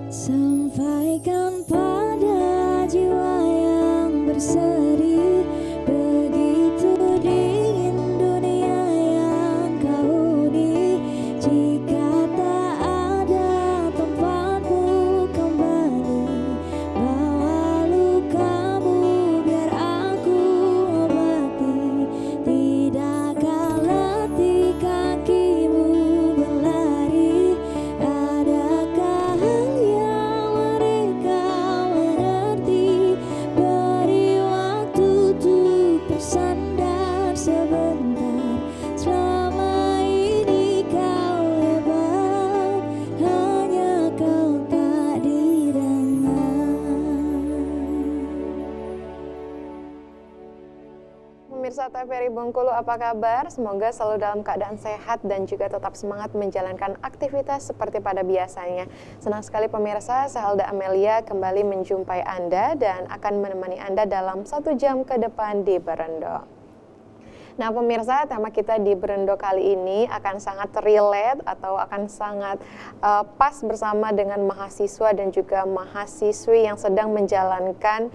Sampaikan pada jiwa yang berseri, begitu dingin dunia yang kau huni. Jika tak ada tempatmu kembali, bawa lukamu biar aku obati. Tidakkah letih kakimu berlari, adakah hal yang mereka mengerti? Beri waktu untuk bersandar sebentar. Selama ini kau hebat, hanya kau tak didengar. Pemirsa TVRI Bengkulu, apa kabar? Semoga selalu dalam keadaan sehat dan juga tetap semangat menjalankan aktivitas seperti pada biasanya. Senang sekali pemirsa, Sehelda Amelia kembali menjumpai Anda dan akan menemani Anda dalam 1 jam ke depan di Berendo. Nah pemirsa, tema kita di Berendo kali ini akan sangat relate atau akan sangat pas bersama dengan mahasiswa dan juga mahasiswi yang sedang menjalankan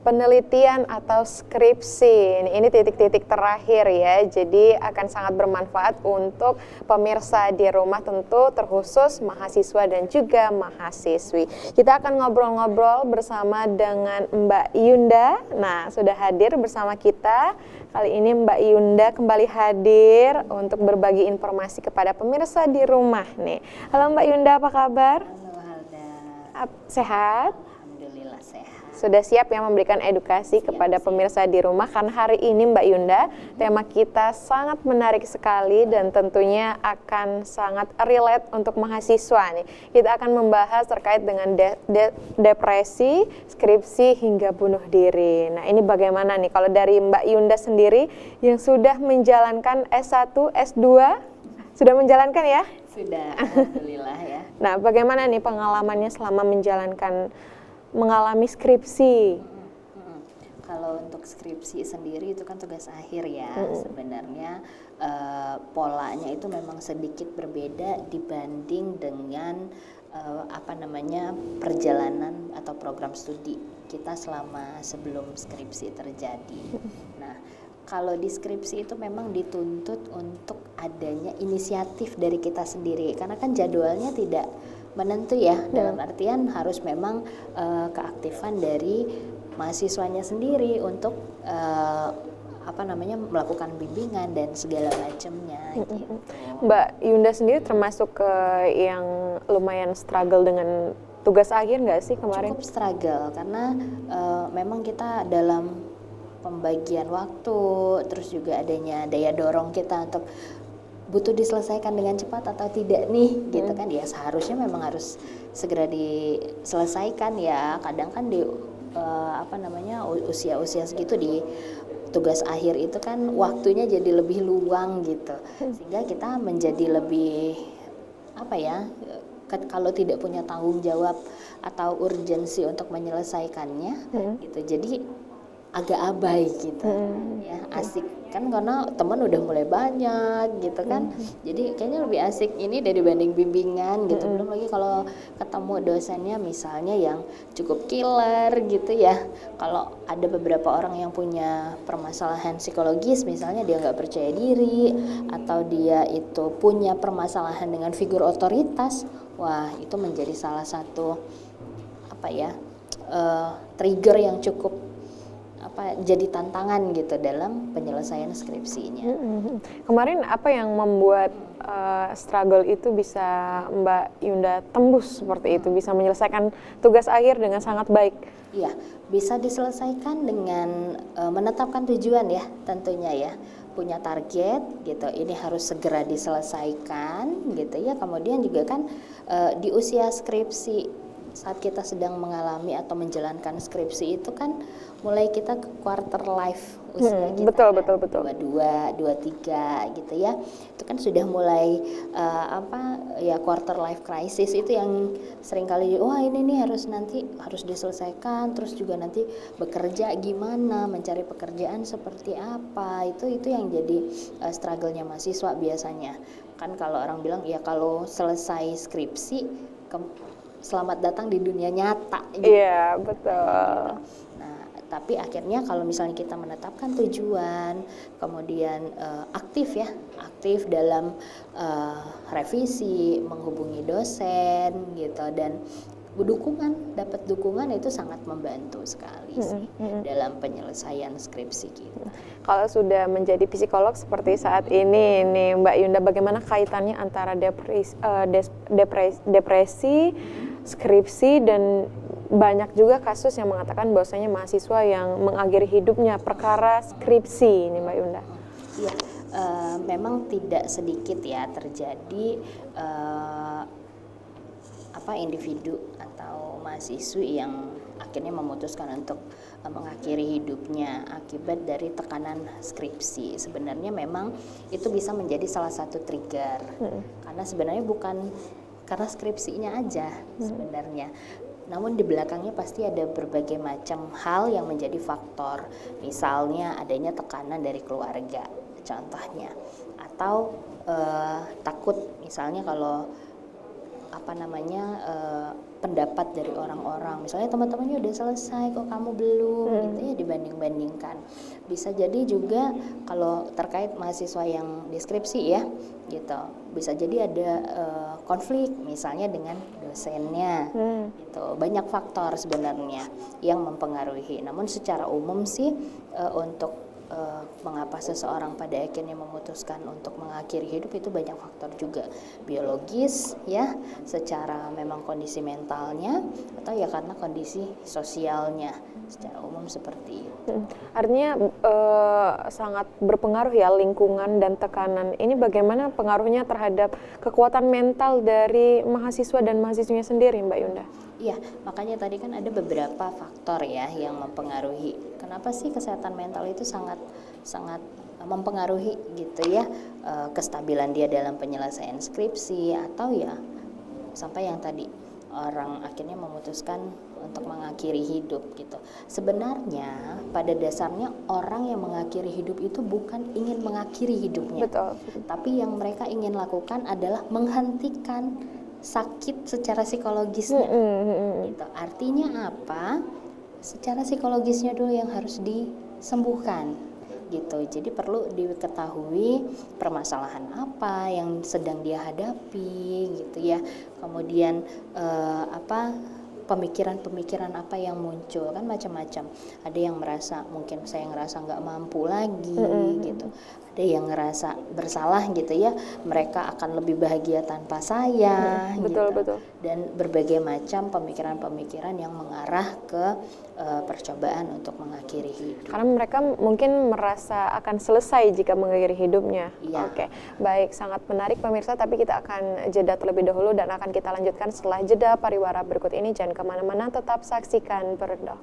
penelitian atau skripsi. Ini titik-titik terakhir ya, jadi akan sangat bermanfaat untuk pemirsa di rumah, tentu terkhusus mahasiswa dan juga mahasiswi. Kita akan ngobrol-ngobrol bersama dengan Mbak Yunda. Nah, sudah hadir bersama kita. Kali ini Mbak Yunda kembali hadir untuk berbagi informasi kepada pemirsa di rumah nih. Halo Mbak Yunda, apa kabar? Halo Halda. Sehat? Alhamdulillah sehat. Sudah siap ya memberikan edukasi kepada pemirsa di rumah, karena hari ini Mbak Yunda tema kita sangat menarik sekali dan tentunya akan sangat relate untuk mahasiswa nih. Kita akan membahas terkait dengan depresi, skripsi hingga bunuh diri. Nah ini bagaimana nih kalau dari Mbak Yunda sendiri yang sudah menjalankan S1, S2, sudah menjalankan ya? Sudah, alhamdulillah ya. Nah bagaimana nih pengalamannya selama mengalami skripsi? Kalau untuk skripsi sendiri itu kan tugas akhir ya. Sebenarnya polanya itu memang sedikit berbeda dibanding dengan perjalanan atau program studi kita selama sebelum skripsi terjadi. Nah, kalau di skripsi itu memang dituntut untuk adanya inisiatif dari kita sendiri, karena kan jadwalnya tidak menentu ya, dalam artian harus memang keaktifan dari mahasiswanya sendiri untuk melakukan bimbingan dan segala macamnya gitu. Mbak Yunda sendiri termasuk ke yang lumayan struggle dengan tugas akhir nggak sih kemarin? Cukup struggle karena memang kita dalam pembagian waktu, terus juga adanya daya dorong kita untuk butuh diselesaikan dengan cepat atau tidak nih, gitu kan ya, seharusnya memang harus segera diselesaikan ya. Kadang kan di usia-usia segitu di tugas akhir itu kan waktunya jadi lebih luang gitu, sehingga kita menjadi lebih kalau tidak punya tanggung jawab atau urgensi untuk menyelesaikannya gitu, jadi agak abai gitu ya. Asik kan karena teman udah mulai banyak gitu kan, jadi kayaknya lebih asik ini dibanding bimbingan gitu. Belum lagi kalau ketemu dosennya misalnya yang cukup killer gitu ya. Kalau ada beberapa orang yang punya permasalahan psikologis, misalnya dia nggak percaya diri atau dia itu punya permasalahan dengan figur otoritas, wah itu menjadi salah satu trigger yang cukup jadi tantangan gitu dalam penyelesaian skripsinya. Kemarin apa yang membuat struggle itu bisa Mbak Yunda tembus seperti itu, bisa menyelesaikan tugas akhir dengan sangat baik? Iya, bisa diselesaikan dengan menetapkan tujuan ya, tentunya ya, punya target gitu, ini harus segera diselesaikan gitu ya. Kemudian juga kan di usia skripsi, saat kita sedang mengalami atau menjalankan skripsi itu kan mulai kita ke quarter life usia kita, betul. 22, 23 gitu ya. Itu kan sudah mulai quarter life crisis itu yang seringkali ini nih harus diselesaikan, terus juga nanti bekerja gimana, mencari pekerjaan seperti apa, itu yang jadi struggle-nya mahasiswa biasanya. Kan kalau orang bilang ya kalau selesai skripsi selamat datang di dunia nyata gitu. Iya, betul. Nah, tapi akhirnya kalau misalnya kita menetapkan tujuan, kemudian aktif dalam revisi, menghubungi dosen gitu, dan dapat dukungan itu sangat membantu sekali sih dalam penyelesaian skripsi kita. Kalau sudah menjadi psikolog seperti saat ini nih Mbak Yunda, bagaimana kaitannya antara depresi, skripsi, dan banyak juga kasus yang mengatakan bahwasanya mahasiswa yang mengakhiri hidupnya perkara skripsi ini Mbak Yunda? Iya, memang tidak sedikit ya terjadi individu atau mahasiswi yang akhirnya memutuskan untuk mengakhiri hidupnya akibat dari tekanan skripsi. Sebenarnya memang itu bisa menjadi salah satu trigger, karena sebenarnya bukan karena skripsinya aja sebenarnya, namun di belakangnya pasti ada berbagai macam hal yang menjadi faktor. Misalnya adanya tekanan dari keluarga contohnya, atau takut misalnya kalau pendapat dari orang-orang, misalnya teman-temannya udah selesai kok kamu belum, gitu ya, dibanding-bandingkan. Bisa jadi juga kalau terkait mahasiswa yang deskripsi ya gitu, bisa jadi ada konflik misalnya dengan dosennya gitu. Banyak faktor sebenarnya yang mempengaruhi, namun secara umum sih untuk mengapa seseorang pada akhirnya memutuskan untuk mengakhiri hidup itu banyak faktor juga, biologis ya, secara memang kondisi mentalnya, atau ya karena kondisi sosialnya secara umum seperti itu. Artinya sangat berpengaruh ya lingkungan dan tekanan ini, bagaimana pengaruhnya terhadap kekuatan mental dari mahasiswa dan mahasiswinya sendiri Mbak Yunda? Iya, makanya tadi kan ada beberapa faktor ya yang mempengaruhi. Kenapa sih kesehatan mental itu sangat mempengaruhi gitu ya, kestabilan dia dalam penyelesaian skripsi, atau ya sampai yang tadi orang akhirnya memutuskan untuk mengakhiri hidup gitu. Sebenarnya pada dasarnya orang yang mengakhiri hidup itu bukan ingin mengakhiri hidupnya. Betul. Tapi yang mereka ingin lakukan adalah menghentikan sakit secara psikologisnya. Gitu. Artinya apa? Secara psikologisnya dulu yang harus disembuhkan gitu. Jadi perlu diketahui permasalahan apa yang sedang dia hadapi gitu ya. Kemudian pemikiran-pemikiran apa yang muncul, kan macam-macam. Ada yang merasa mungkin saya ngerasa nggak mampu lagi gitu. Ada yang ngerasa bersalah gitu ya, mereka akan lebih bahagia tanpa saya Betul, gitu. betul. Dan berbagai macam pemikiran-pemikiran yang mengarah ke percobaan untuk mengakhiri hidup. Karena mereka mungkin merasa akan selesai jika mengakhiri hidupnya. Iya. Oke, baik, sangat menarik pemirsa, tapi kita akan jeda terlebih dahulu dan akan kita lanjutkan setelah jeda pariwara berikut ini. Jangan kemana-mana, tetap saksikan Peredo.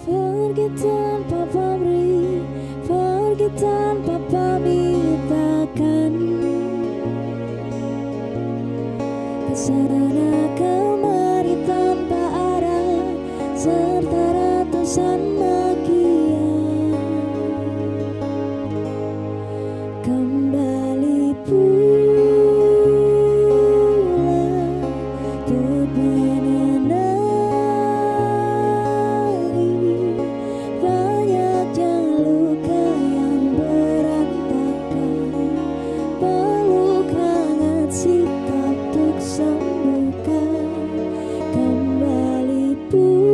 Pergi tanpa pamrih, pergi tanpa pamit, takkan kesana kemari tanpa arah, serta ratusan makian. Kembali pulang untuk menyenangi banyaknya luka yang berantakan. Peluk hangat sikap untuk sembuhkan. Kembali pulang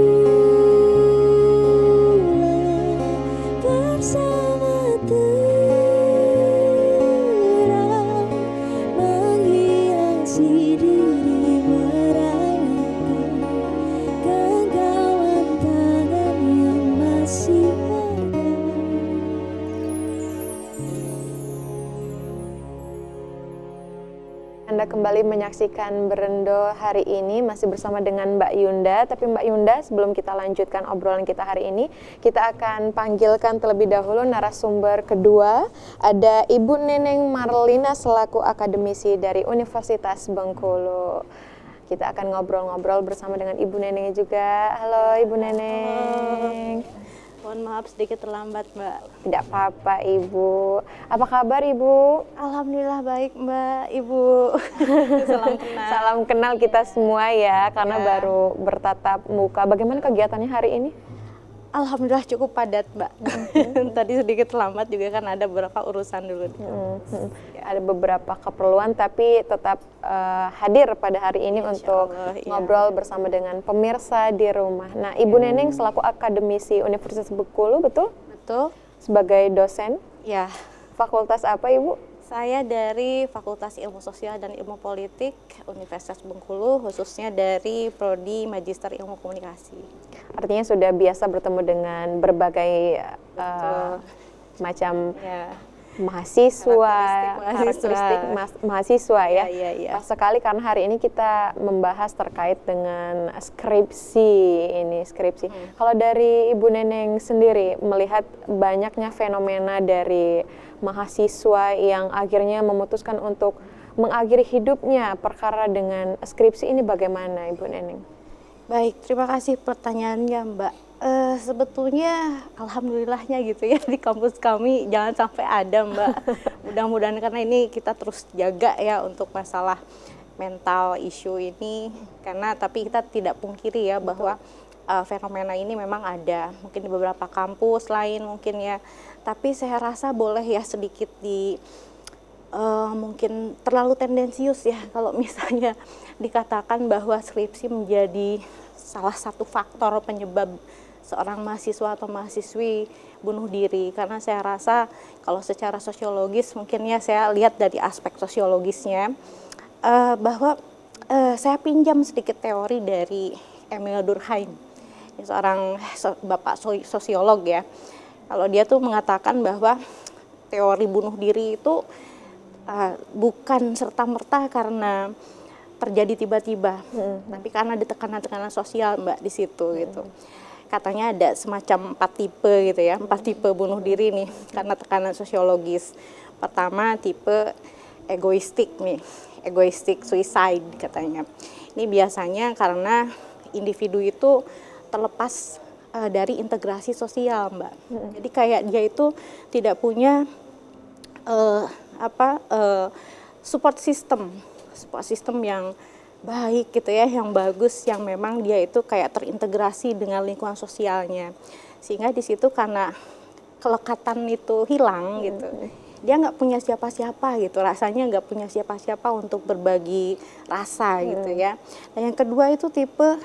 kembali menyaksikan Berendo hari ini masih bersama dengan Mbak Yunda. Tapi Mbak Yunda, sebelum kita lanjutkan obrolan kita hari ini, kita akan panggilkan terlebih dahulu narasumber kedua. Ada Ibu Neneng Marlina selaku akademisi dari Universitas Bengkulu. Kita akan ngobrol-ngobrol bersama dengan Ibu Neneng juga. Halo Ibu Neneng. Mohon maaf sedikit terlambat, Mbak. Tidak apa-apa Ibu. Apa kabar Ibu? Alhamdulillah baik, Mbak, Ibu. Salam kenal. Salam kenal kita semua ya, karena Ya. baru bertatap muka. Bagaimana kegiatannya hari ini? Alhamdulillah cukup padat, Mbak. Tadi sedikit terlambat juga kan ada beberapa urusan dulu. Ada beberapa keperluan tapi tetap hadir pada hari ini untuk Allah, iya. ngobrol bersama dengan pemirsa di rumah. Nah, Ibu Neneng selaku akademisi Universitas Bengkulu, betul? Betul? Sebagai dosen, Ya. fakultas apa Ibu? Saya dari Fakultas Ilmu Sosial dan Ilmu Politik Universitas Bengkulu, khususnya dari Prodi Magister Ilmu Komunikasi. Artinya sudah biasa bertemu dengan berbagai macam Ya. mahasiswa, Karakteristik mahasiswa ya. Iya. Pas sekali karena hari ini kita membahas terkait dengan skripsi ini, skripsi. Kalau dari Ibu Neneng sendiri melihat banyaknya fenomena dari mahasiswa yang akhirnya memutuskan untuk mengakhiri hidupnya perkara dengan skripsi ini, bagaimana Ibu Neneng? Baik, terima kasih pertanyaannya, Mbak. Sebetulnya alhamdulillahnya gitu ya di kampus kami jangan sampai ada, Mbak. Mudah-mudahan karena ini kita terus jaga ya untuk masalah mental isu ini, karena tapi kita tidak pungkiri ya bahwa fenomena ini memang ada mungkin di beberapa kampus lain mungkin ya, tapi saya rasa boleh ya sedikit mungkin terlalu tendensius ya kalau misalnya dikatakan bahwa skripsi menjadi salah satu faktor penyebab seorang mahasiswa atau mahasiswi bunuh diri, karena saya rasa kalau secara sosiologis mungkin ya saya lihat dari aspek sosiologisnya bahwa saya pinjam sedikit teori dari Emil Durkheim, seorang bapak sosiolog ya. Kalau dia tuh mengatakan bahwa teori bunuh diri itu bukan serta-merta karena terjadi tiba-tiba, tapi karena ada tekanan-tekanan sosial, Mbak, di situ gitu. Katanya ada semacam 4 tipe gitu ya, 4 tipe bunuh diri nih karena tekanan sosiologis. Pertama tipe egoistik nih, egoistik suicide katanya. Ini biasanya karena individu itu terlepas dari integrasi sosial, Mbak. Jadi kayak dia itu tidak punya support system yang baik gitu ya, yang bagus, yang memang dia itu kayak terintegrasi dengan lingkungan sosialnya, sehingga di situ karena kelekatan itu hilang gitu, dia nggak punya siapa-siapa gitu, rasanya nggak punya siapa-siapa untuk berbagi rasa gitu ya. Dan yang kedua itu tipe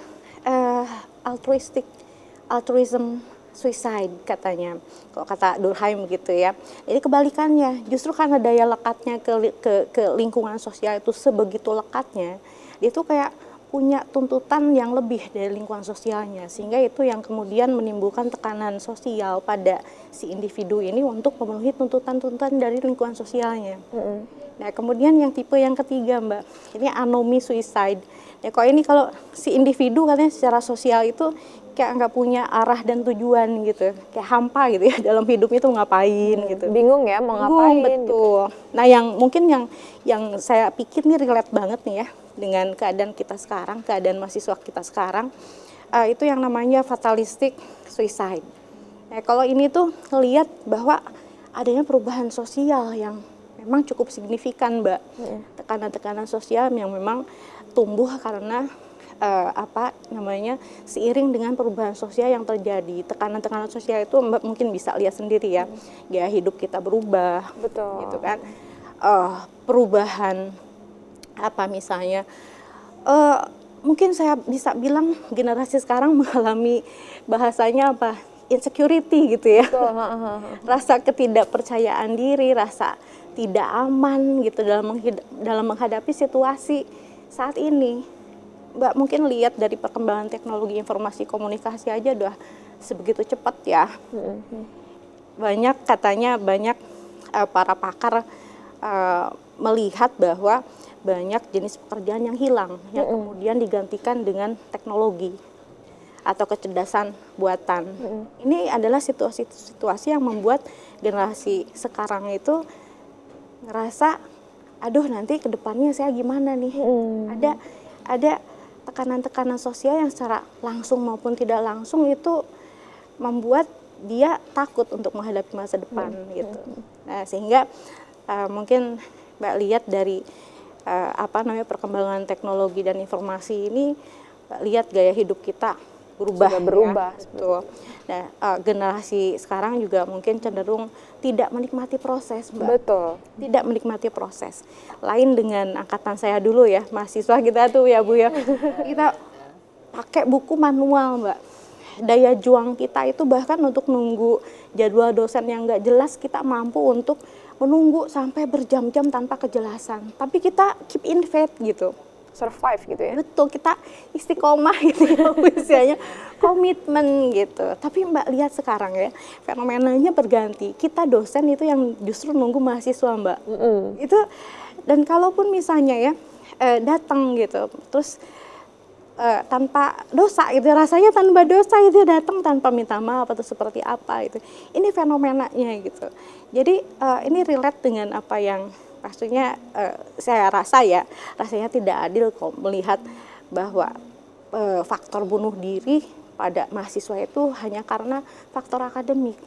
altruism suicide katanya, kalau kata Durkheim gitu ya. Jadi kebalikannya, justru karena daya lekatnya ke lingkungan sosial itu sebegitu lekatnya, dia tuh kayak punya tuntutan yang lebih dari lingkungan sosialnya, sehingga itu yang kemudian menimbulkan tekanan sosial pada si individu ini untuk memenuhi tuntutan-tuntutan dari lingkungan sosialnya. Nah, kemudian yang tipe yang ketiga, Mbak, ini anomy suicide. Ya, kok ini kalau si individu katanya secara sosial itu kayak nggak punya arah dan tujuan gitu, kayak hampa gitu ya dalam hidup itu ngapain gitu. Bingung ya mau ngapain. Betul. Gitu. Nah, yang mungkin yang saya pikir nih relate banget nih ya dengan keadaan kita sekarang, keadaan mahasiswa kita sekarang, itu yang namanya fatalistic suicide. Nah, kalau ini tuh ngelihat bahwa adanya perubahan sosial yang memang cukup signifikan, Mbak. Tekanan-tekanan sosial yang memang tumbuh karena seiring dengan perubahan sosial yang terjadi. Tekanan-tekanan sosial itu Mbak mungkin bisa lihat sendiri ya, gaya hidup kita berubah, betul, gitu kan. Perubahan misalnya, mungkin saya bisa bilang generasi sekarang mengalami bahasanya insecurity gitu ya. Rasa ketidakpercayaan diri, rasa tidak aman gitu dalam menghadapi situasi saat ini. Mbak mungkin lihat dari perkembangan teknologi informasi komunikasi aja udah sebegitu cepat ya. Banyak para pakar melihat bahwa banyak jenis pekerjaan yang hilang, yang kemudian digantikan dengan teknologi atau kecerdasan buatan. Ini adalah situasi-situasi yang membuat generasi sekarang itu ngerasa, aduh nanti ke depannya saya gimana nih. Ada tekanan-tekanan sosial yang secara langsung maupun tidak langsung itu membuat dia takut untuk menghadapi masa depan gitu. Nah, sehingga mungkin Mbak lihat dari perkembangan teknologi dan informasi ini, Mbak lihat gaya hidup kita berubah. Sudah berubah. Ya, betul. Nah, generasi sekarang juga mungkin cenderung tidak menikmati proses, Mbak. Betul. Tidak menikmati proses. Lain dengan angkatan saya dulu ya, mahasiswa kita tuh ya Bu ya. Kita pakai buku manual, Mbak. Daya juang kita itu bahkan untuk nunggu jadwal dosen yang nggak jelas, kita mampu untuk menunggu sampai berjam-jam tanpa kejelasan. Tapi kita keep in faith gitu. Survive gitu ya. Betul, kita istiqomah gitu ya usianya, komitmen gitu. Tapi Mbak lihat sekarang ya, fenomenanya berganti. Kita dosen itu yang justru nunggu mahasiswa, Mbak. Itu, dan kalaupun misalnya ya datang gitu, terus tanpa dosa gitu, rasanya tanpa dosa itu datang tanpa minta maaf atau seperti apa itu. Ini fenomenanya gitu. Jadi ini relate dengan apa yang pastinya saya rasa ya, rasanya tidak adil kok melihat bahwa faktor bunuh diri pada mahasiswa itu hanya karena faktor akademik.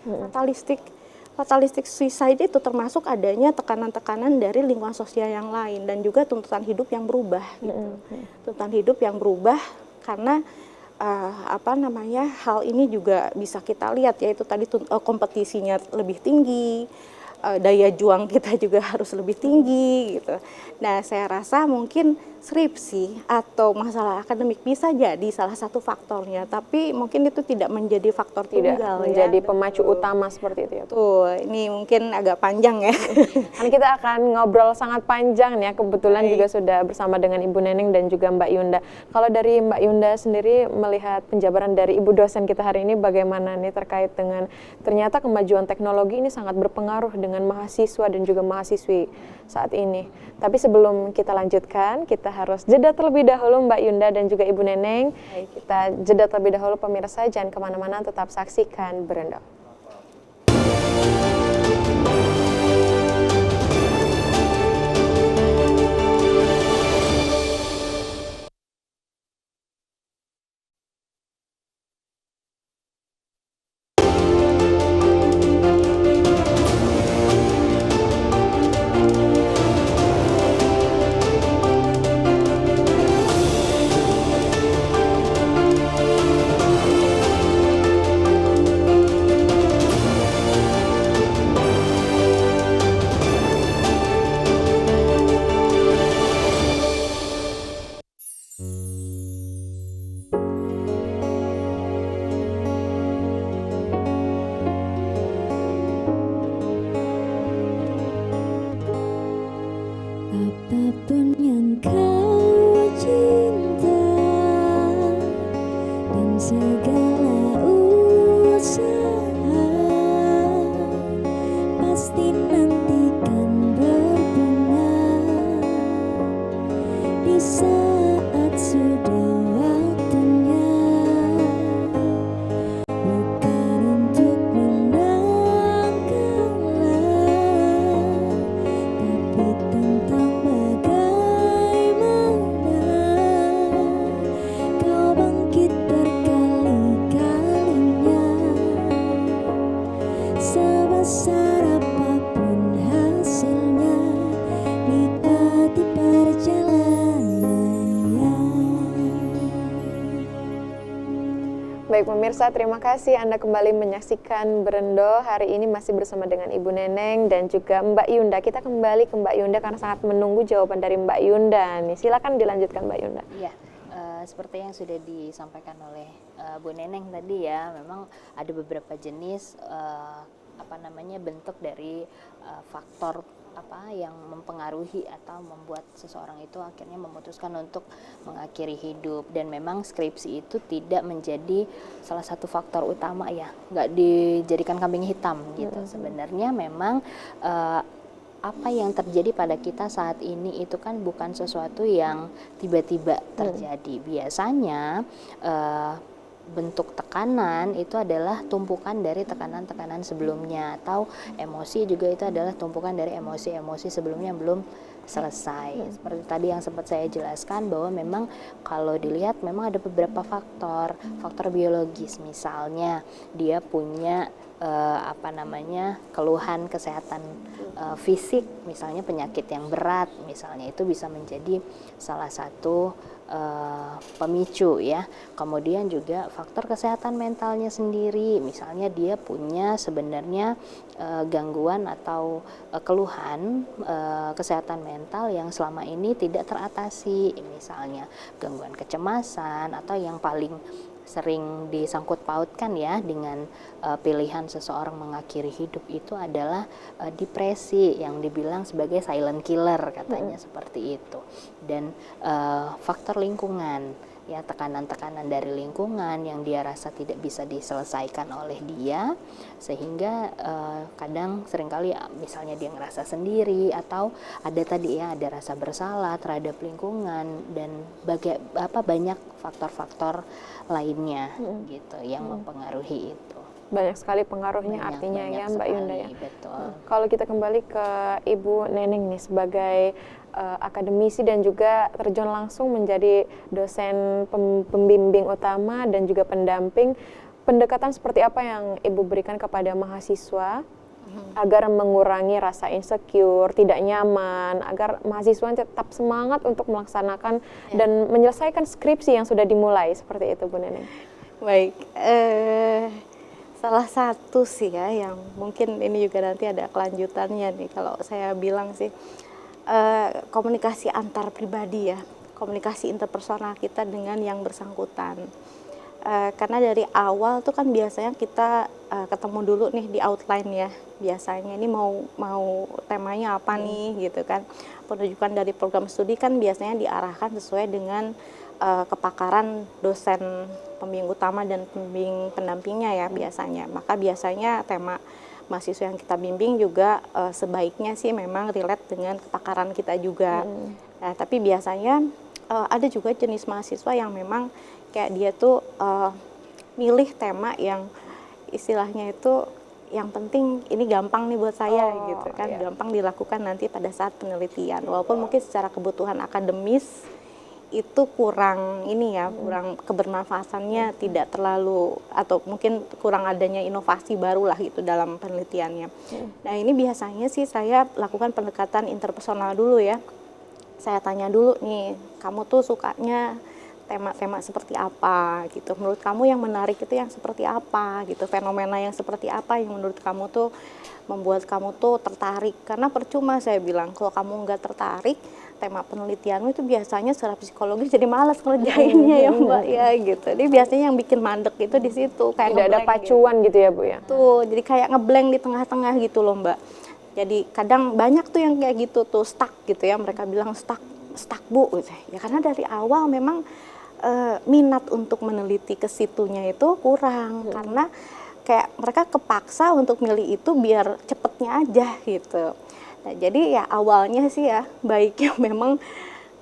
Fatalistic suicide itu termasuk adanya tekanan-tekanan dari lingkungan sosial yang lain dan juga tuntutan hidup yang berubah gitu. Tuntutan hidup yang berubah karena hal ini juga bisa kita lihat, yaitu tadi kompetisinya lebih tinggi, daya juang kita juga harus lebih tinggi gitu. Nah, saya rasa mungkin skripsi atau masalah akademik bisa jadi salah satu faktornya, tapi mungkin itu tidak menjadi faktor tunggal, menjadi ya. pemacu utama seperti itu ya. Tuh, ini mungkin agak panjang ya. Kan kita akan ngobrol sangat panjang nih ya, kebetulan juga sudah bersama dengan Ibu Neneng dan juga Mbak Yunda. Kalau dari Mbak Yunda sendiri melihat penjabaran dari Ibu dosen kita hari ini bagaimana nih terkait dengan ternyata kemajuan teknologi ini sangat berpengaruh dengan mahasiswa dan juga mahasiswi saat ini. Tapi sebelum kita lanjutkan, kita harus jeda terlebih dahulu Mbak Yunda dan juga Ibu Neneng. Kita jeda terlebih dahulu pemirsa, jangan kemana-mana, tetap saksikan Berendo. Apapun yang kau cinta dan segala usaha pasti nanti kan berbunga di saat sudah waktunya, bukan untuk menang kalah, tapi tentang bagaimana kau bangkit berkali-kalinya. Sebesar apapun hasilnya, nikmati perjalanannya. Baik pemirsa, terima kasih Anda kembali menyaksikan Berendo. Hari ini masih bersama dengan Ibu Neneng dan juga Mbak Yunda. Kita kembali ke Mbak Yunda karena sangat menunggu jawaban dari Mbak Yunda nih. Silakan dilanjutkan Mbak Yunda. Iya, seperti yang sudah disampaikan oleh Bu Neneng tadi ya, memang ada beberapa jenis bentuk dari faktor yang mempengaruhi atau membuat seseorang itu akhirnya memutuskan untuk mengakhiri hidup, dan memang skripsi itu tidak menjadi salah satu faktor utama ya, nggak dijadikan kambing hitam gitu. Sebenarnya memang apa yang terjadi pada kita saat ini itu kan bukan sesuatu yang tiba-tiba terjadi. Biasanya bentuk tekanan itu adalah tumpukan dari tekanan-tekanan sebelumnya, atau emosi juga itu adalah tumpukan dari emosi-emosi sebelumnya yang belum selesai. Seperti tadi yang sempat saya jelaskan bahwa memang kalau dilihat memang ada beberapa faktor biologis, misalnya dia punya keluhan kesehatan fisik, misalnya penyakit yang berat, misalnya itu bisa menjadi salah satu pemicu ya. Kemudian juga faktor kesehatan mentalnya sendiri, misalnya dia punya sebenarnya gangguan atau keluhan kesehatan mental yang selama ini tidak teratasi, misalnya gangguan kecemasan, atau yang paling sering disangkut pautkan ya dengan pilihan seseorang mengakhiri hidup itu adalah depresi, yang dibilang sebagai silent killer katanya, seperti itu. Dan faktor lingkungan, ya, tekanan-tekanan dari lingkungan yang dia rasa tidak bisa diselesaikan oleh dia, sehingga kadang seringkali misalnya dia ngerasa sendiri, atau ada tadi ya, ada rasa bersalah terhadap lingkungan, dan banyak faktor-faktor lainnya gitu yang mempengaruhi itu. Banyak sekali pengaruhnya artinya ya Mbak Yunda ya. Betul. Kalau kita kembali ke Ibu Neneng nih sebagai akademisi dan juga terjun langsung menjadi dosen pembimbing utama dan juga pendamping, pendekatan seperti apa yang Ibu berikan kepada mahasiswa agar mengurangi rasa insecure, tidak nyaman, agar mahasiswa tetap semangat untuk melaksanakan dan menyelesaikan skripsi yang sudah dimulai, seperti itu Bu Neneng? Baik, salah satu sih ya yang mungkin ini juga nanti ada kelanjutannya nih, kalau saya bilang sih komunikasi antar pribadi ya, komunikasi interpersonal kita dengan yang bersangkutan. Karena dari awal tuh kan biasanya kita ketemu dulu nih di outline ya, biasanya ini mau temanya apa nih gitu kan. Penunjukan dari program studi kan biasanya diarahkan sesuai dengan kepakaran dosen pembimbing utama dan pembimbing pendampingnya ya biasanya. Maka biasanya tema mahasiswa yang kita bimbing juga sebaiknya sih memang relate dengan kepakaran kita juga. Nah, tapi biasanya ada juga jenis mahasiswa yang memang kayak dia tuh milih tema yang istilahnya itu yang penting ini gampang nih buat saya gitu kan, gampang dilakukan nanti pada saat penelitian, walaupun mungkin secara kebutuhan akademis itu kurang ini ya, kurang kebermanfaatannya tidak terlalu, atau mungkin kurang adanya inovasi baru lah gitu dalam penelitiannya. Nah, ini biasanya sih saya lakukan pendekatan interpersonal dulu ya. Saya tanya dulu nih, kamu tuh sukanya tema-tema seperti apa gitu, menurut kamu yang menarik itu yang seperti apa gitu, fenomena yang seperti apa yang menurut kamu tuh membuat kamu tuh tertarik. Karena percuma saya bilang kalau kamu nggak tertarik tema penelitianmu itu biasanya secara psikologis jadi malas ngerjainnya ya Mbak ya gitu. Jadi biasanya yang bikin mandek itu di situ, kayak tidak ada pacuan gitu ya Bu ya. Tuh, jadi kayak ngeblank di tengah-tengah gitu loh Mbak. Jadi kadang banyak tuh yang kayak gitu tuh, stuck gitu ya, mereka bilang stuck Bu gitu. Ya karena dari awal memang minat untuk meneliti ke situnya itu kurang, karena kayak mereka kepaksa untuk milih itu biar cepetnya aja gitu. Nah, jadi ya awalnya sih ya baiknya memang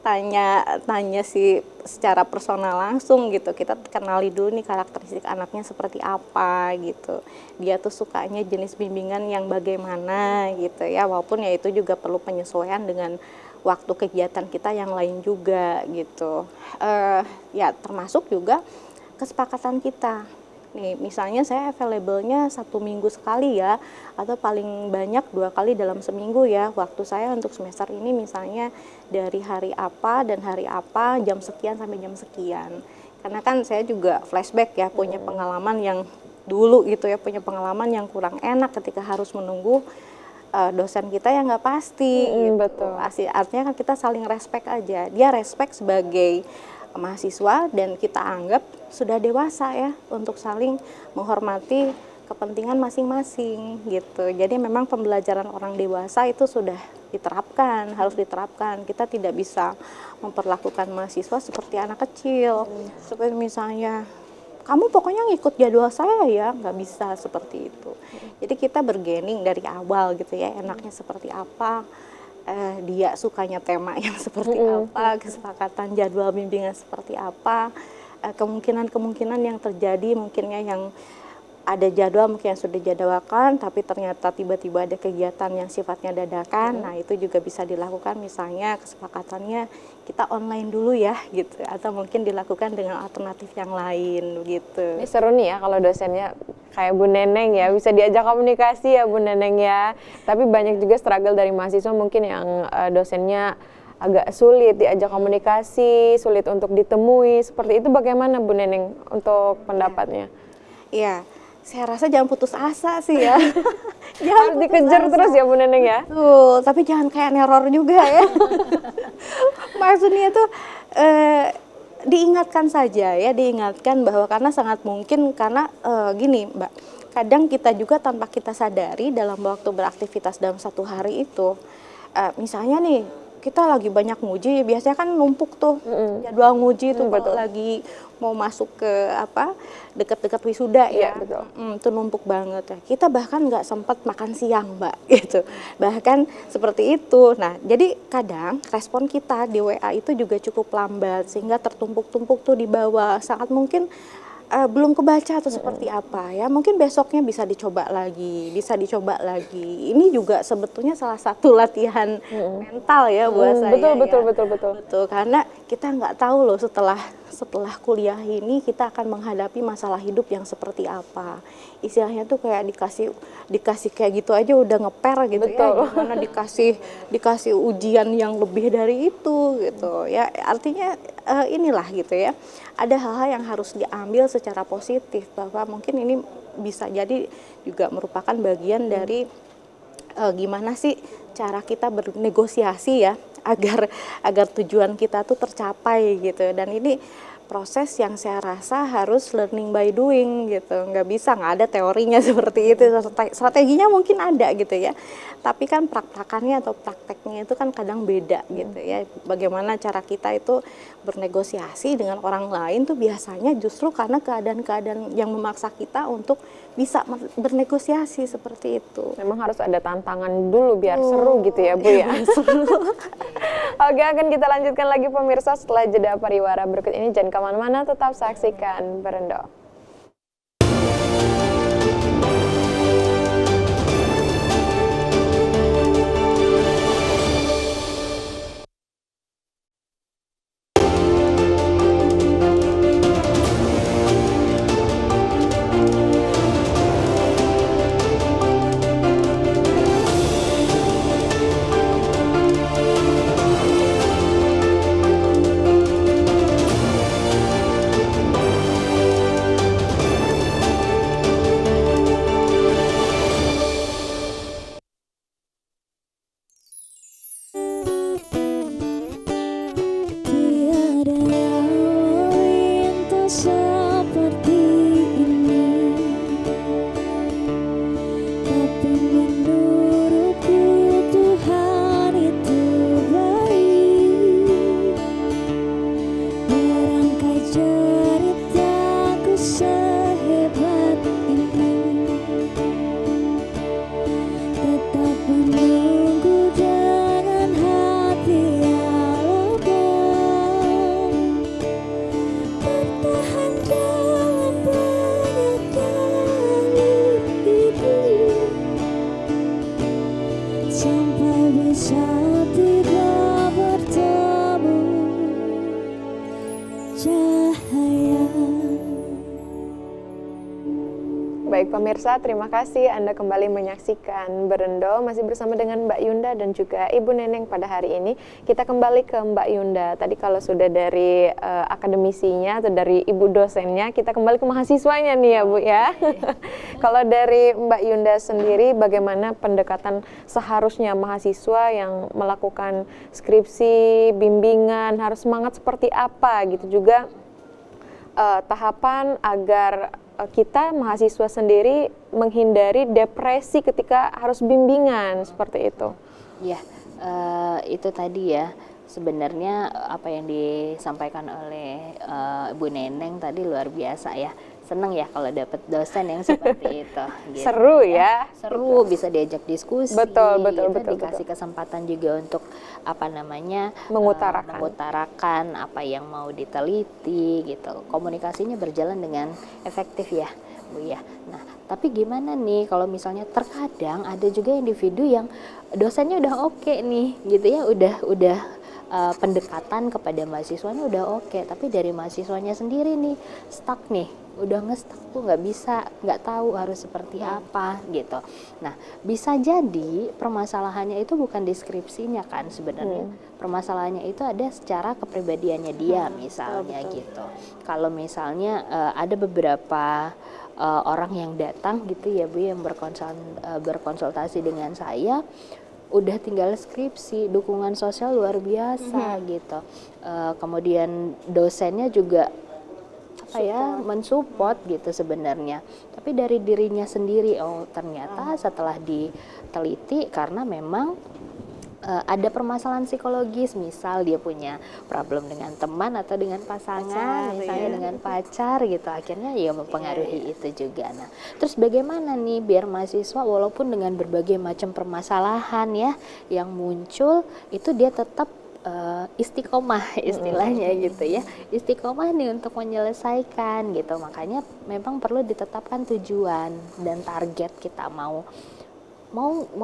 tanya sih secara personal langsung gitu, kita kenali dulu nih karakteristik anaknya seperti apa gitu, dia tuh sukanya jenis bimbingan yang bagaimana gitu ya, walaupun ya itu juga perlu penyesuaian dengan waktu kegiatan kita yang lain juga gitu. Ya termasuk juga kesepakatan kita. Nih misalnya saya available-nya 1 minggu sekali ya, atau paling banyak 2 kali dalam seminggu ya. Waktu saya untuk semester ini misalnya dari hari apa dan hari apa, jam sekian sampai jam sekian. Karena kan saya juga flashback ya, punya pengalaman yang dulu gitu ya, punya pengalaman yang kurang enak ketika harus menunggu dosen kita yang nggak pasti gitu. Betul. Artinya kan kita saling respect aja, dia respect sebagai mahasiswa dan kita anggap sudah dewasa ya untuk saling menghormati kepentingan masing-masing gitu. Jadi memang pembelajaran orang dewasa itu sudah diterapkan, harus diterapkan. Kita tidak bisa memperlakukan mahasiswa seperti anak kecil. Seperti misalnya kamu pokoknya ngikut jadwal saya ya, nggak bisa seperti itu. Jadi kita bergening dari awal gitu ya, enaknya seperti apa, dia sukanya tema yang seperti apa, kesepakatan jadwal bimbingan seperti apa, kemungkinan-kemungkinan yang terjadi mungkinnya yang ada jadwal mungkin yang sudah dijadwalkan tapi ternyata tiba-tiba ada kegiatan yang sifatnya dadakan. Nah, itu juga bisa dilakukan, misalnya kesepakatannya kita online dulu ya gitu, atau mungkin dilakukan dengan alternatif yang lain gitu. Ini seru nih ya kalau dosennya kayak Bu Neneng ya, bisa diajak komunikasi ya Bu Neneng ya. Tapi banyak juga struggle dari mahasiswa mungkin yang dosennya agak sulit diajak komunikasi, sulit untuk ditemui. Seperti itu bagaimana Bu Neneng untuk pendapatnya? Iya, saya rasa jangan putus asa sih ya. Harus dikejar terus ya Bu Neneng ya? Tuh, tapi jangan kayak neror juga ya. Maksudnya tuh diingatkan saja ya, diingatkan bahwa karena sangat mungkin karena gini Mbak, kadang kita juga tanpa kita sadari dalam waktu beraktivitas dalam satu hari itu, misalnya nih kita lagi banyak nguji, biasanya kan numpuk tuh jadwal nguji tuh kalau lagi mau masuk ke dekat-dekat wisuda ya, betul. Itu numpuk banget ya. Kita bahkan nggak sempat makan siang Mbak gitu, bahkan seperti itu. Nah jadi kadang respon kita di WA itu juga cukup lambat sehingga tertumpuk-tumpuk tuh di bawah, sangat mungkin belum kebaca atau seperti apa ya, mungkin besoknya bisa dicoba lagi. Ini juga sebetulnya salah satu latihan mental ya buat saya. Betul, karena kita nggak tahu loh setelah kuliah ini kita akan menghadapi masalah hidup yang seperti apa. Istilahnya tuh kayak dikasih kayak gitu aja udah ngeper gitu ya, gimana dikasih ujian yang lebih dari itu gitu ya. Artinya inilah gitu ya, ada hal-hal yang harus diambil secara positif, bahwa mungkin ini bisa jadi juga merupakan bagian dari gimana sih cara kita bernegosiasi ya agar tujuan kita tuh tercapai gitu. Dan ini proses yang saya rasa harus learning by doing gitu, nggak ada teorinya seperti itu. Strateginya mungkin ada gitu ya, tapi kan praktekannya atau prakteknya itu kan kadang beda gitu ya. Bagaimana cara kita itu bernegosiasi dengan orang lain tuh biasanya justru karena keadaan-keadaan yang memaksa kita untuk bisa bernegosiasi seperti itu. Memang harus ada tantangan dulu biar seru gitu ya Bu ya. Oke, akan kita lanjutkan lagi pemirsa setelah jeda pariwara berikut ini. Jangan kemana-mana, tetap saksikan Berendo. Tiada yang lain tak seperti ini, tapi menurutku Tuhan itu baik. Merangkai ceritaku sehebat ini, tetap menunggu dengan hati yang lapang, bertahan dalam banyak kali hidup, sampai bisa tiba bertemu cahaya. Baik pemirsa, terima kasih Anda kembali menyaksikan Berendo, masih bersama dengan Mbak Yunda dan juga Ibu Neneng pada hari ini. Kita kembali ke Mbak Yunda. Tadi kalau sudah dari akademisinya atau dari Ibu dosennya, kita kembali ke mahasiswanya nih ya Bu ya. Kalau dari Mbak Yunda sendiri, bagaimana pendekatan seharusnya mahasiswa yang melakukan skripsi, bimbingan, harus semangat seperti apa gitu, juga tahapan agar kita mahasiswa sendiri menghindari depresi ketika harus bimbingan seperti itu. Ya, itu tadi ya. Sebenarnya apa yang disampaikan oleh Bu Neneng tadi luar biasa ya. seneng ya kalau dapat dosen yang seperti itu. Gitu. Seru ya. Seru, bisa diajak diskusi. Betul, Dikasih kesempatan juga untuk apa namanya mengutarakan apa yang mau diteliti gitu. Komunikasinya berjalan dengan efektif ya, Bu ya. Nah, tapi gimana nih kalau misalnya terkadang ada juga individu yang dosennya udah oke nih, gitu ya, udah pendekatan kepada mahasiswanya udah oke, tapi dari mahasiswanya sendiri nih stuck nih, udah nge-stuck tuh nggak tahu harus seperti apa gitu. Nah, bisa jadi permasalahannya itu bukan deskripsinya kan sebenarnya. Permasalahannya itu ada secara kepribadiannya dia misalnya gitu. Kalau misalnya ada beberapa orang yang datang gitu ya Bu yang berkonsultasi dengan saya, udah tinggal skripsi, dukungan sosial luar biasa gitu. Kemudian dosennya juga mensupport gitu sebenarnya. Tapi dari dirinya sendiri, ternyata setelah diteliti karena memang ada permasalahan psikologis, misal dia punya problem dengan teman atau dengan pasangan, misalnya dengan pacar gitu, akhirnya ya mempengaruhi itu juga. Nah, terus bagaimana nih biar mahasiswa walaupun dengan berbagai macam permasalahan ya yang muncul itu dia tetap istiqomah istilahnya gitu ya, istiqomah nih untuk menyelesaikan gitu. Makanya memang perlu ditetapkan tujuan dan target kita mau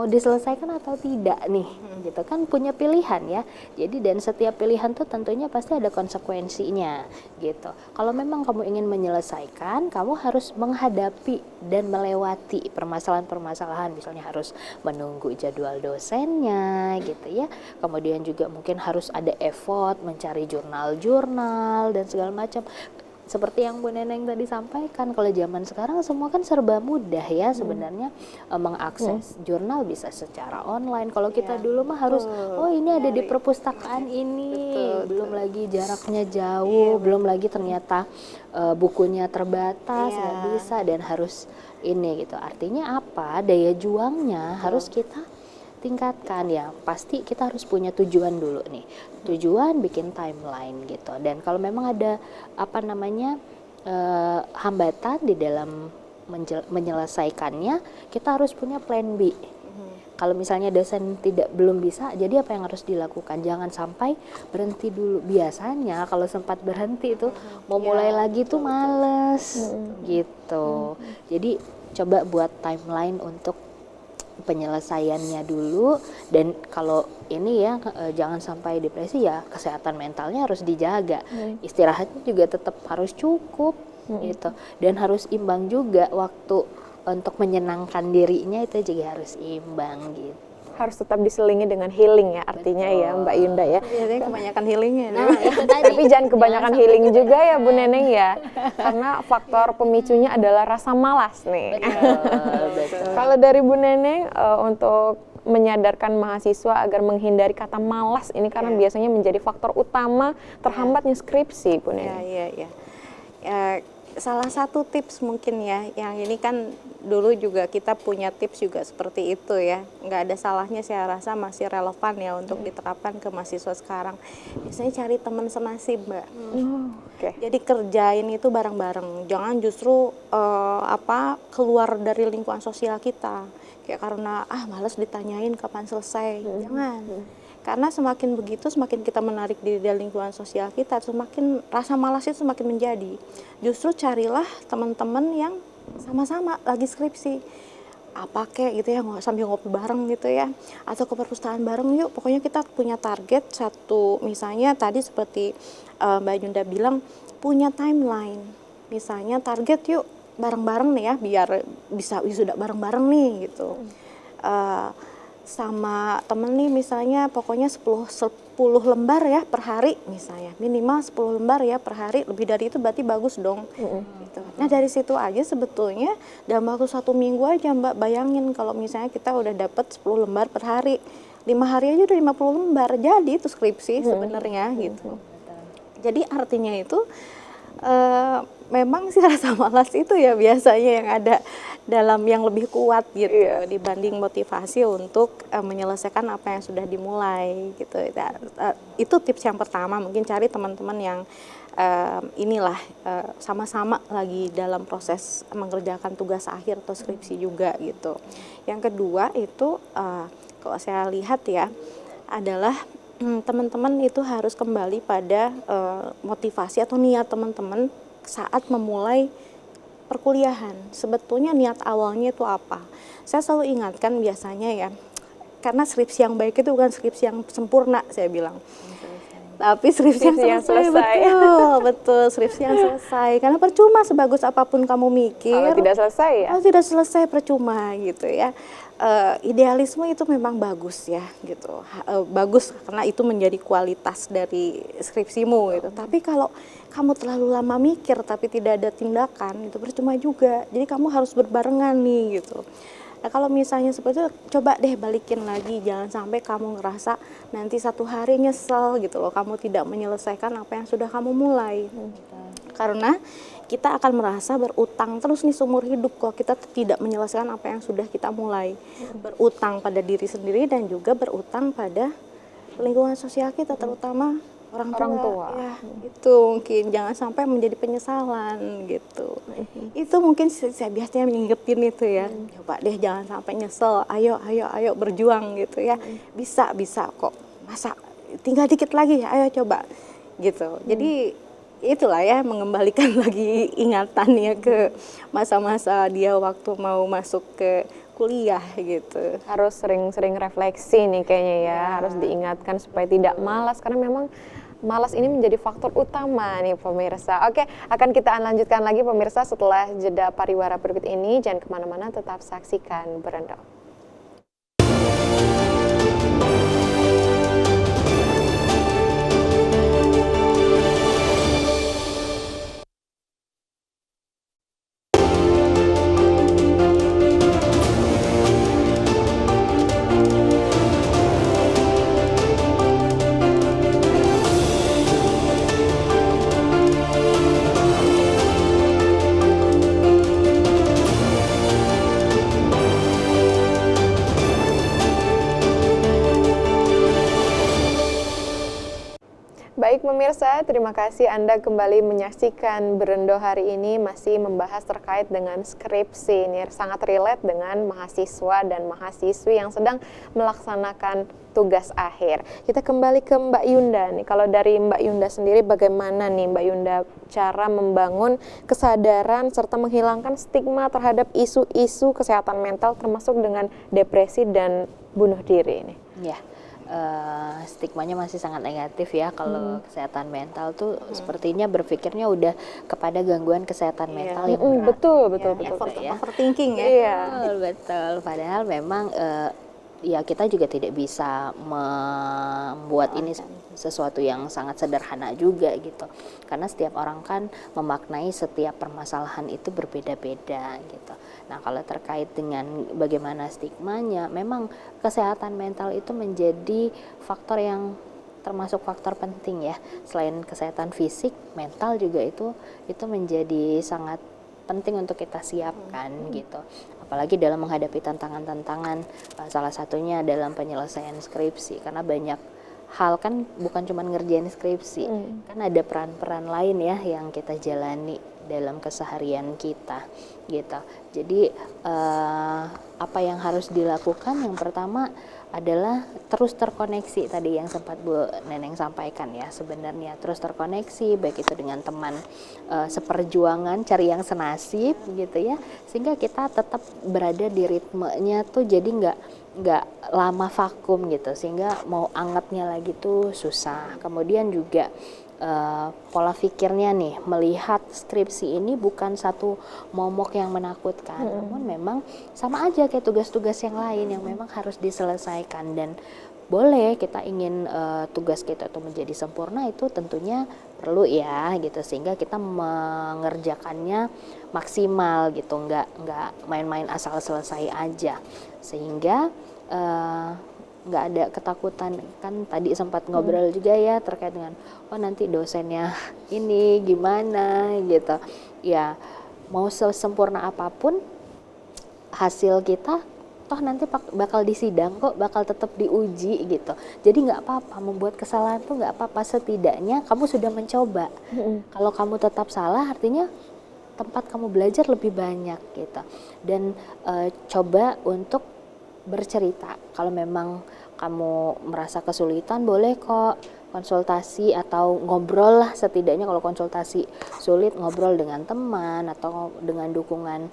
diselesaikan atau tidak nih gitu kan, punya pilihan ya. Jadi dan setiap pilihan tuh tentunya pasti ada konsekuensinya gitu. Kalau memang kamu ingin menyelesaikan, kamu harus menghadapi dan melewati permasalahan-permasalahan, misalnya harus menunggu jadwal dosennya gitu ya. Kemudian juga mungkin harus ada effort mencari jurnal-jurnal dan segala macam. Seperti yang Bu Neneng tadi sampaikan, kalau zaman sekarang semua kan serba mudah ya sebenarnya, mengakses jurnal bisa secara online. Kalau kita dulu mah harus ini ada di perpustakaan ini, belum lagi jaraknya jauh, belum lagi ternyata bukunya terbatas, nggak bisa dan harus ini gitu. Artinya apa? Daya juangnya harus kita tingkatkan ya. Pasti kita harus punya tujuan dulu nih, tujuan bikin timeline gitu. Dan kalau memang ada hambatan di dalam menyelesaikannya, kita harus punya plan B. Kalau misalnya dosen belum bisa, jadi apa yang harus dilakukan? Jangan sampai berhenti dulu. Biasanya kalau sempat berhenti itu mau mulai lagi tuh males gitu. Jadi coba buat timeline untuk penyelesaiannya dulu. Dan kalau ini ya jangan sampai depresi ya, kesehatan mentalnya harus dijaga. Istirahatnya juga tetap harus cukup gitu, dan harus imbang juga waktu untuk menyenangkan dirinya, itu juga harus imbang gitu. Harus tetap diselingi dengan healing ya artinya. Betul. Ya Mbak Yunda ya. Biasanya kebanyakan healingnya. Nah, itu tadi. Tapi jangan kebanyakan healing juga ya Bu Neneng ya. Karena faktor pemicunya adalah rasa malas nih. Betul. Kalau dari Bu Neneng untuk menyadarkan mahasiswa agar menghindari kata malas ini, karena biasanya menjadi faktor utama terhambatnya skripsi Bu Neneng. Iya. Salah satu tips mungkin ya, yang ini kan dulu juga kita punya tips juga seperti itu ya, nggak ada salahnya, saya rasa masih relevan ya untuk diterapkan ke mahasiswa sekarang. Biasanya cari teman senasib Mbak. Jadi kerjain itu bareng-bareng, jangan justru keluar dari lingkungan sosial kita kayak karena malas ditanyain kapan selesai. Jangan. Karena semakin begitu, semakin kita menarik diri dari lingkungan sosial kita, semakin rasa malas itu semakin menjadi. Justru carilah teman-teman yang sama-sama lagi skripsi. Apa kayak gitu ya, sambil ngopi bareng gitu ya. Atau ke perpustakaan bareng yuk, pokoknya kita punya target satu. Misalnya tadi seperti Mbak Yunda bilang, punya timeline. Misalnya target yuk bareng-bareng nih ya, biar bisa wisuda bareng-bareng nih gitu. Sama temen nih misalnya pokoknya 10 lembar ya per hari misalnya, minimal 10 lembar ya per hari, lebih dari itu berarti bagus dong. Gitu. Nah dari situ aja sebetulnya dalam waktu 1 minggu aja Mbak, bayangin kalau misalnya kita udah dapat 10 lembar per hari, 5 hari aja udah 50 lembar, jadi itu skripsi sebenarnya gitu. Jadi artinya itu memang sih rasa malas itu ya biasanya yang ada dalam yang lebih kuat gitu dibanding motivasi untuk menyelesaikan apa yang sudah dimulai gitu. Itu tips yang pertama, mungkin cari teman-teman yang inilah sama-sama lagi dalam proses mengerjakan tugas akhir atau skripsi juga gitu. Yang kedua itu kalau saya lihat ya adalah teman-teman itu harus kembali pada motivasi atau niat teman-teman saat memulai perkuliahan. Sebetulnya niat awalnya itu apa? Saya selalu ingatkan biasanya ya, karena skripsi yang baik itu bukan skripsi yang sempurna, saya bilang. Tapi skripsi yang selesai. Betul, skripsi yang selesai. Karena percuma sebagus apapun kamu mikir, Kalau tidak selesai ya? kalau tidak selesai percuma gitu ya. Idealisme itu memang bagus ya gitu. Bagus karena itu menjadi kualitas dari skripsimu gitu. Tapi kalau kamu terlalu lama mikir tapi tidak ada tindakan, itu percuma juga. Jadi kamu harus berbarengan nih gitu. Nah, kalau misalnya seperti itu, coba deh balikin lagi, jangan sampai kamu ngerasa nanti satu hari nyesel gitu loh, kamu tidak menyelesaikan apa yang sudah kamu mulai. Karena kita akan merasa berutang terus nih seumur hidup kok kita tidak menyelesaikan apa yang sudah kita mulai. Berutang pada diri sendiri dan juga berutang pada lingkungan sosial kita, terutama orang tua. Ya, itu mungkin jangan sampai menjadi penyesalan gitu. Itu mungkin saya biasanya mengingetin itu ya. Coba deh jangan sampai nyesel. Ayo berjuang gitu ya. Bisa kok. Masa tinggal dikit lagi ya. Ayo coba gitu. Jadi itulah ya, mengembalikan lagi ingatannya ke masa-masa dia waktu mau masuk ke kuliah gitu. Harus sering-sering refleksi nih kayaknya ya, harus diingatkan supaya tidak malas, karena memang malas ini menjadi faktor utama nih pemirsa. Oke, akan kita lanjutkan lagi pemirsa setelah jeda pariwara berikut ini. Jangan kemana-mana, tetap saksikan Berendo. Baik pemirsa, terima kasih Anda kembali menyaksikan Berendo hari ini, masih membahas terkait dengan skripsi. Ini sangat relate dengan mahasiswa dan mahasiswi yang sedang melaksanakan tugas akhir. Kita kembali ke Mbak Yunda nih. Kalau dari Mbak Yunda sendiri, bagaimana nih Mbak Yunda cara membangun kesadaran serta menghilangkan stigma terhadap isu-isu kesehatan mental termasuk dengan depresi dan bunuh diri ini? Ya. Stigmanya masih sangat negatif ya kalau kesehatan mental tuh sepertinya berpikirnya udah kepada gangguan kesehatan mental yang berat. Betul. Overthinking ya. Iya. Betul. Padahal memang ya kita juga tidak bisa membuat ini sesuatu yang sangat sederhana juga gitu. Karena setiap orang kan memaknai setiap permasalahan itu berbeda-beda gitu. Nah, kalau terkait dengan bagaimana stigmanya, memang kesehatan mental itu menjadi faktor yang termasuk faktor penting ya. Selain kesehatan fisik, mental juga itu menjadi sangat penting untuk kita siapkan gitu. Apalagi dalam menghadapi tantangan-tantangan, salah satunya dalam penyelesaian skripsi, karena banyak hal kan bukan cuma ngerjain skripsi, kan ada peran-peran lain ya yang kita jalani dalam keseharian kita gitu. Jadi apa yang harus dilakukan, yang pertama adalah terus terkoneksi, tadi yang sempat Bu Neneng sampaikan ya, sebenarnya terus terkoneksi baik itu dengan teman seperjuangan, cari yang senasib gitu ya, sehingga kita tetap berada di ritmenya tuh, jadi nggak lama vakum gitu, sehingga mau angetnya lagi tuh susah. Kemudian juga pola pikirnya nih, melihat skripsi ini bukan satu momok yang menakutkan, namun memang sama aja kayak tugas-tugas yang lain yang memang harus diselesaikan. Dan boleh kita ingin tugas kita itu menjadi sempurna, itu tentunya perlu ya gitu, sehingga kita mengerjakannya maksimal gitu, nggak main-main asal selesai aja, sehingga nggak ada ketakutan. Kan tadi sempat ngobrol juga ya terkait dengan nanti dosennya ini gimana gitu ya. Mau sesempurna apapun hasil kita toh nanti bakal disidang kok, bakal tetap diuji gitu. Jadi nggak apa-apa, membuat kesalahan tuh nggak apa-apa, setidaknya kamu sudah mencoba. Kalau kamu tetap salah artinya tempat kamu belajar lebih banyak gitu. Dan coba untuk bercerita. Kalau memang kamu merasa kesulitan, boleh kok konsultasi atau ngobrol lah, setidaknya kalau konsultasi sulit, ngobrol dengan teman atau dengan dukungan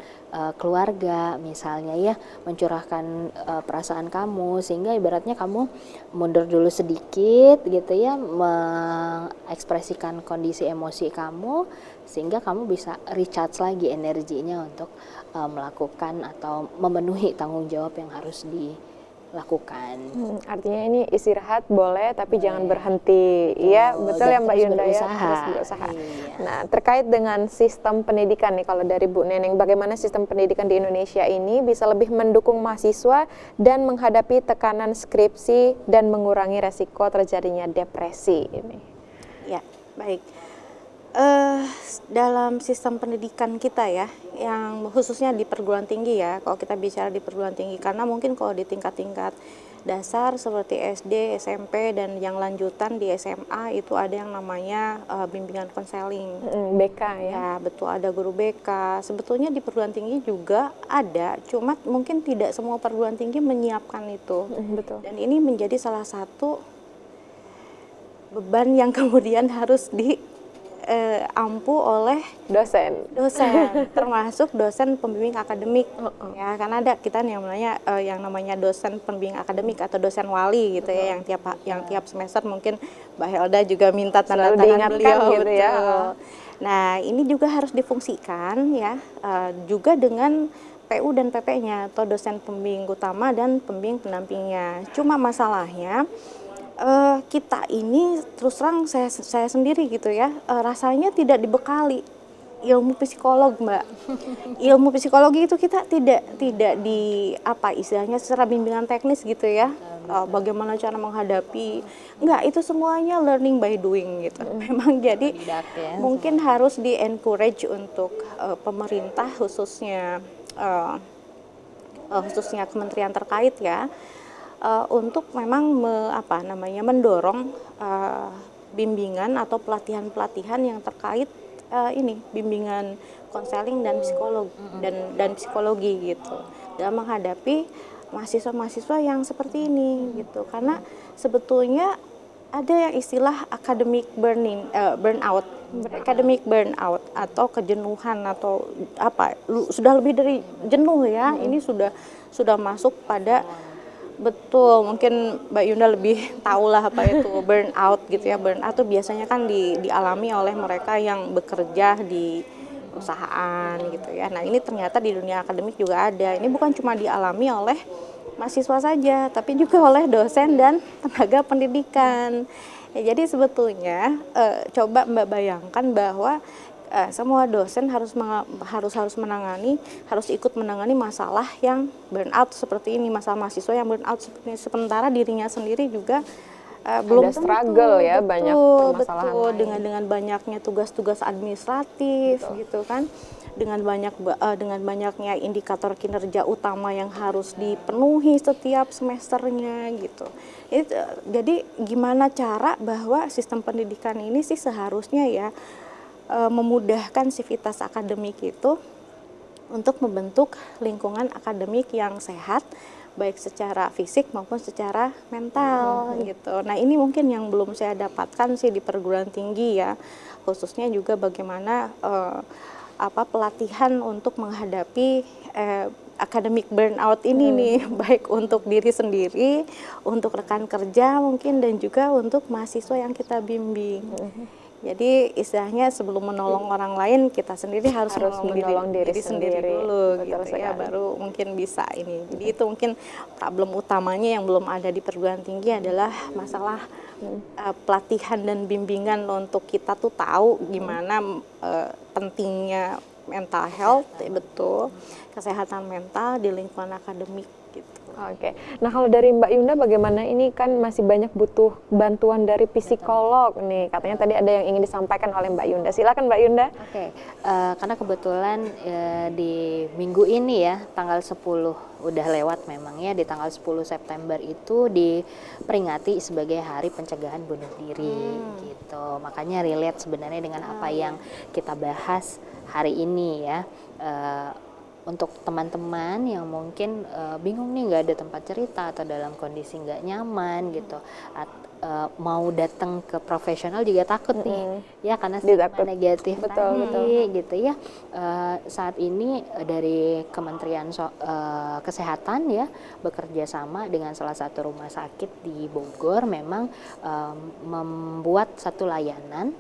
keluarga misalnya ya, mencurahkan perasaan kamu, sehingga ibaratnya kamu mundur dulu sedikit gitu ya, mengekspresikan kondisi emosi kamu, sehingga kamu bisa recharge lagi energinya untuk melakukan atau memenuhi tanggung jawab yang harus dilakukan. Artinya ini istirahat boleh tapi jangan berhenti. Iya, betul ya Mbak terus Yunda ya, berusaha. terus berusaha. Iya. Nah, terkait dengan sistem pendidikan nih, kalau dari Bu Neneng, bagaimana sistem pendidikan di Indonesia ini bisa lebih mendukung mahasiswa dan menghadapi tekanan skripsi dan mengurangi resiko terjadinya depresi ini? Ya, baik. Dalam sistem pendidikan kita ya, yang khususnya di perguruan tinggi ya, kalau kita bicara di perguruan tinggi, karena mungkin kalau di tingkat-tingkat dasar seperti SD, SMP, dan yang lanjutan di SMA itu ada yang namanya bimbingan konseling. BK ya? Ya, betul, ada guru BK. Sebetulnya di perguruan tinggi juga ada, cuma mungkin tidak semua perguruan tinggi menyiapkan itu. Betul. Dan ini menjadi salah satu beban yang kemudian harus diampu oleh Dosen. termasuk dosen pembimbing akademik. Ya, karena ada kita yang namanya dosen pembimbing akademik atau dosen wali gitu ya, yang tiap semester mungkin Mbak Helda juga minta tanda Selalu tangan diingatkan beliau gitu ya. betul. Nah, ini juga harus difungsikan ya, juga dengan PU dan PP-nya atau dosen pembimbing utama dan pembimbing pendampingnya. Cuma masalahnya kita ini terus terang saya sendiri gitu ya, rasanya tidak dibekali ilmu psikolog, Mbak. Ilmu psikologi itu kita tidak di apa istilahnya secara bimbingan teknis gitu ya. Bagaimana cara menghadapi, enggak, itu semuanya learning by doing gitu. Memang jadi mungkin harus di encourage untuk pemerintah khususnya kementerian terkait ya, untuk memang mendorong bimbingan atau pelatihan-pelatihan yang terkait ini bimbingan konseling dan psikolog dan psikologi gitu dalam menghadapi mahasiswa-mahasiswa yang seperti ini gitu, karena sebetulnya ada yang istilah academic burnout atau kejenuhan atau sudah lebih dari jenuh ya, ini sudah masuk pada betul, mungkin Mbak Yunda lebih tahu lah apa itu burnout gitu ya. Burnout itu biasanya kan dialami oleh mereka yang bekerja di perusahaan gitu ya. Nah, ini ternyata di dunia akademik juga ada. Ini bukan cuma dialami oleh mahasiswa saja, tapi juga oleh dosen dan tenaga pendidikan. Ya, jadi sebetulnya coba Mbak bayangkan bahwa semua dosen harus menangani, harus ikut menangani masalah yang burnout seperti ini, masalah mahasiswa yang burnout seperti ini. Sementara dirinya sendiri juga belum struggle ya, banyak permasalahan lain. dengan banyaknya tugas-tugas administratif gitu kan, dengan banyaknya indikator kinerja utama yang harus dipenuhi setiap semesternya gitu. Jadi gimana cara bahwa sistem pendidikan ini sih seharusnya ya memudahkan sivitas akademik itu untuk membentuk lingkungan akademik yang sehat, baik secara fisik maupun secara mental gitu. Nah, ini mungkin yang belum saya dapatkan sih di perguruan tinggi ya, khususnya juga bagaimana pelatihan untuk menghadapi academic burnout ini nih, baik untuk diri sendiri, untuk rekan kerja mungkin, dan juga untuk mahasiswa yang kita bimbing. Jadi istilahnya sebelum menolong orang lain, kita sendiri harus menolong diri sendiri dulu gitu ya, baru mungkin bisa ini. Jadi itu mungkin problem utamanya yang belum ada di perguruan tinggi adalah masalah pelatihan dan bimbingan untuk kita tuh tahu gimana pentingnya mental health, betul, kesehatan mental di lingkungan akademik gitu. Oke, nah kalau dari Mbak Yunda bagaimana, ini kan masih banyak butuh bantuan dari psikolog nih, katanya tadi ada yang ingin disampaikan oleh Mbak Yunda, silakan Mbak Yunda. Oke, karena kebetulan di minggu ini ya, tanggal 10 udah lewat memang ya, di tanggal 10 September itu diperingati sebagai Hari Pencegahan Bunuh Diri gitu. Makanya relate sebenarnya dengan apa yang kita bahas hari ini ya. Untuk teman-teman yang mungkin bingung nih, nggak ada tempat cerita atau dalam kondisi nggak nyaman gitu, mau datang ke profesional juga takut nih ya, karena stigma negatif tadi gitu ya. Saat ini dari Kementerian Kesehatan ya bekerja sama dengan salah satu rumah sakit di Bogor memang membuat satu layanan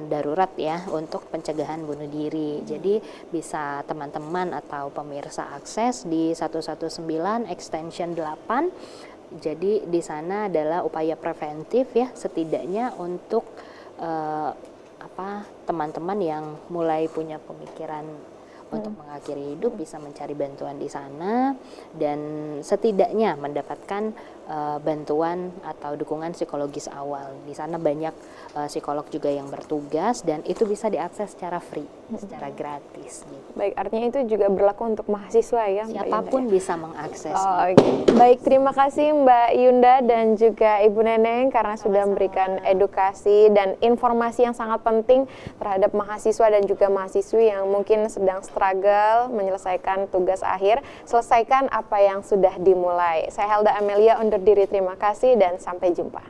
darurat ya untuk pencegahan bunuh diri. Jadi bisa teman-teman atau pemirsa akses di 119 extension 8. Jadi di sana adalah upaya preventif ya, setidaknya untuk teman-teman yang mulai punya pemikiran untuk mengakhiri hidup bisa mencari bantuan di sana dan setidaknya mendapatkan bantuan atau dukungan psikologis awal. Di sana banyak psikolog juga yang bertugas dan itu bisa diakses secara free, secara gratis gitu. Baik, artinya itu juga berlaku untuk mahasiswa ya, Mbak Siapapun Yunda, ya? bisa mengakses. Baik, terima kasih Mbak Yunda dan juga Ibu Neneng karena sudah memberikan edukasi dan informasi yang sangat penting terhadap mahasiswa dan juga mahasiswi yang mungkin sedang struggle menyelesaikan tugas akhir. Selesaikan apa yang sudah dimulai. Saya Helda Amelia undur diri, terima kasih dan sampai jumpa.